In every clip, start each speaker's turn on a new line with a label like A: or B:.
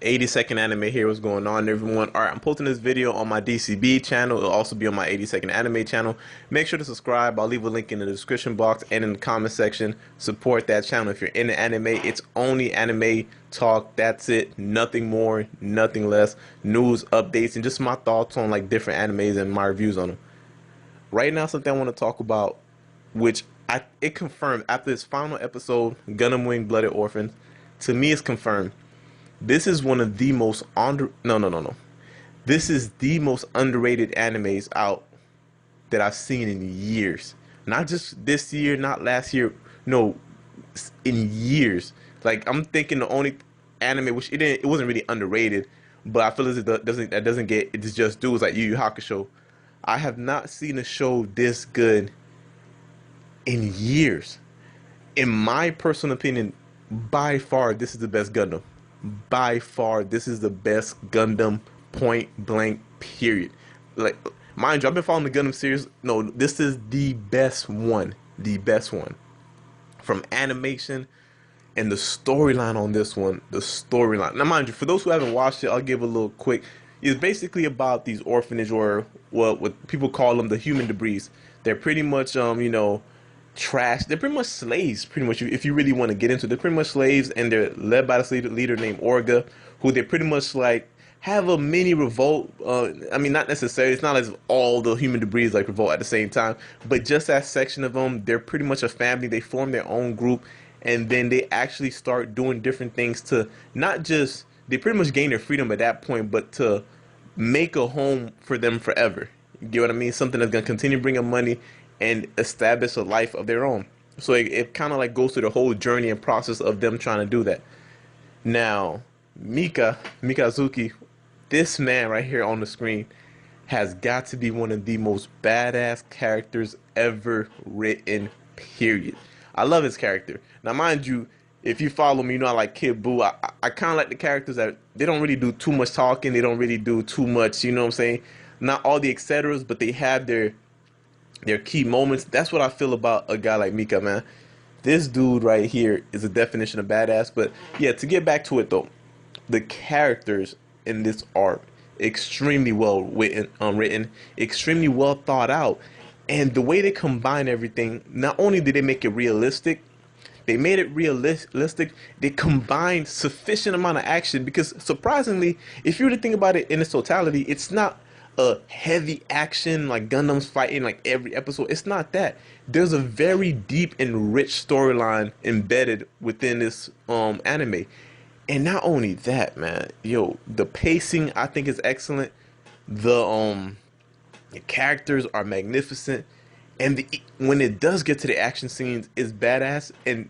A: 80-second anime here. What's going on, everyone? All right, I'm posting this video on my DCB channel. It'll also be on my 80-second anime channel. Make sure to subscribe. I'll leave a link in the description box and in the comment section. Support that channel if you're into anime. It's only anime talk. That's it. Nothing more, nothing less. News, updates, and just my thoughts on like different animes and my reviews on them. Right now, something I want to talk about, which it confirmed after this final episode, Gundam Wing Blooded Orphans. To me, it's confirmed. This is one of the most This is the most underrated animes out that I've seen in years. Not just this year, not last year. No, in years. Like I'm thinking the only anime which it wasn't really underrated, but I feel as it doesn't get it's just dudes like Yu Yu Hakusho. I have not seen a show this good in years. In my personal opinion, by far this is the best Gundam. By far, this is the best Gundam, point blank, period. Like, mind you, I've been following the Gundam series. No, this is the best one. The best one. From animation and the storyline on this one. The storyline. Now, mind you, for those who haven't watched it, I'll give a little quick. It's basically about these orphanage, or what people call them, the human debris. They're pretty much, trash. They're pretty much slaves, pretty much, if you really want to get into it. They're pretty much slaves, and they're led by this leader named Orga, who they pretty much like have a mini revolt. I mean, not necessarily, it's not as all the human debris like revolt at the same time, but just that section of them, they're pretty much a family. They form their own group, and then they actually start doing different things to not just, they pretty much gain their freedom at that point, but to make a home for them forever. You get what I mean? Something that's going to continue bringing money and establish a life of their own. So it kind of like goes through the whole journey and process of them trying to do that. Now, Mikazuki, this man right here on the screen, has got to be one of the most badass characters ever written, period. I love his character. Now, mind you, if you follow me, you know I like Kid Buu. I kind of like the characters that they don't really do too much talking. They don't really do too much, you know what I'm saying? Not all the etceteras, but they have their key moments. That's what I feel about a guy like Mika, man. This dude right here is a definition of badass. But yeah, to get back to it though, the characters in this arc, extremely well written, extremely well thought out, and the way they combine everything, not only did they make it realistic, they made it realistic. They combined sufficient amount of action, because surprisingly, if you were to think about it in its totality, it's not a heavy action like Gundam's fighting like every episode. It's not that. There's a very deep and rich storyline embedded within this anime. And not only that, man, yo, the pacing I think is excellent. The characters are magnificent, and when it does get to the action scenes, it's badass. And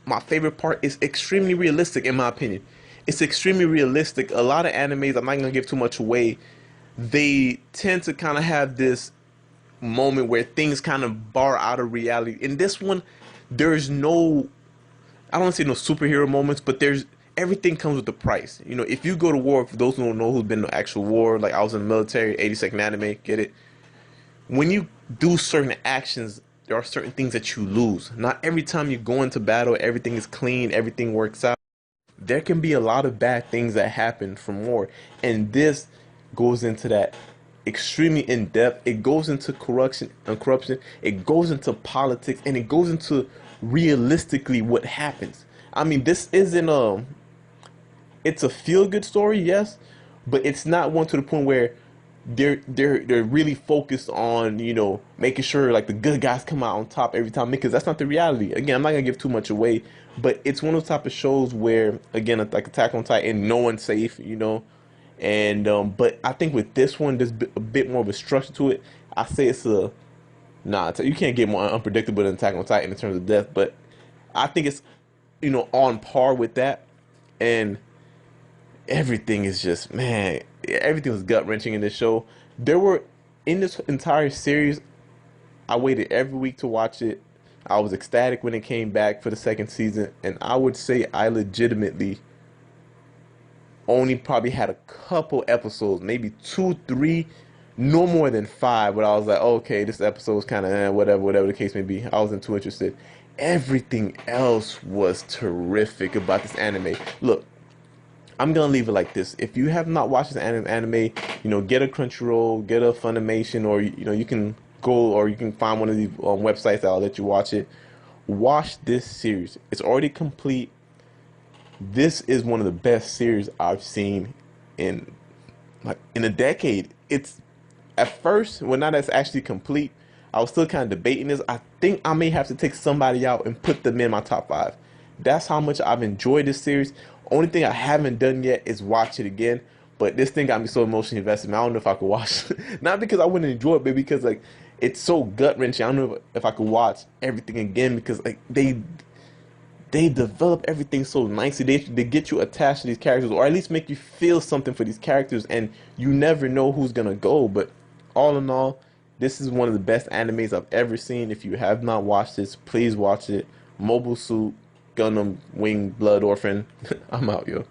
A: my favorite part is extremely realistic, in my opinion. It's extremely realistic. A lot of animes, I'm not gonna give too much away, they tend to kind of have this moment where things kind of bar out of reality. In this one, there's no, I don't want to say no superhero moments, but everything comes with the price. You know, if you go to war, for those who don't know who's been to actual war, like I was in the military, 80-second anime, get it? When you do certain actions, there are certain things that you lose. Not every time you go into battle, everything is clean, everything works out. There can be a lot of bad things that happen from war, and this goes into that extremely in depth. It goes into corruption, it goes into politics, and it goes into realistically what happens. I mean, this isn't it's a feel good story, yes, but it's not one to the point where they're really focused on, you know, making sure like the good guys come out on top every time, because that's not the reality. Again, I'm not gonna give too much away, but it's one of those type of shows where, again, like Attack on Titan, no one's safe, you know. And but I think with this one, there's a bit more of a structure to it. I say it's you can't get more unpredictable than Attack on Titan in terms of death, but I think it's, you know, on par with that. And everything is just, man, everything was gut wrenching in this show. There were, in this entire series, I waited every week to watch it. I was ecstatic when it came back for the second season, and I would say I legitimately only probably had a couple episodes, maybe 2, 3, no more than 5, but I was like, okay, this episode was kind of whatever the case may be. I wasn't too interested. Everything else was terrific about this anime. Look, I'm gonna leave it like this. If you have not watched this anime, get a Crunchyroll, get a Funimation, or you can go, or you can find one of these websites that'll let you watch it. Watch this series. It's already complete. This is one of the best series I've seen in in a decade. It's at first, when now that's actually complete, I was still kind of debating this. I think I may have to take somebody out and put them in my top 5. That's how much I've enjoyed this series. Only thing I haven't done yet is watch it again. But this thing got me so emotionally invested. Man, I don't know if I could watch it. Not because I wouldn't enjoy it, but because like it's so gut wrenching. I don't know if I could watch everything again, because like they develop everything so nicely. They get you attached to these characters, or at least make you feel something for these characters, and you never know who's gonna go. But all in all, this is one of the best animes I've ever seen. If you have not watched this, please watch it. Mobile Suit Gundam Wing Blood Orphan. I'm out, yo.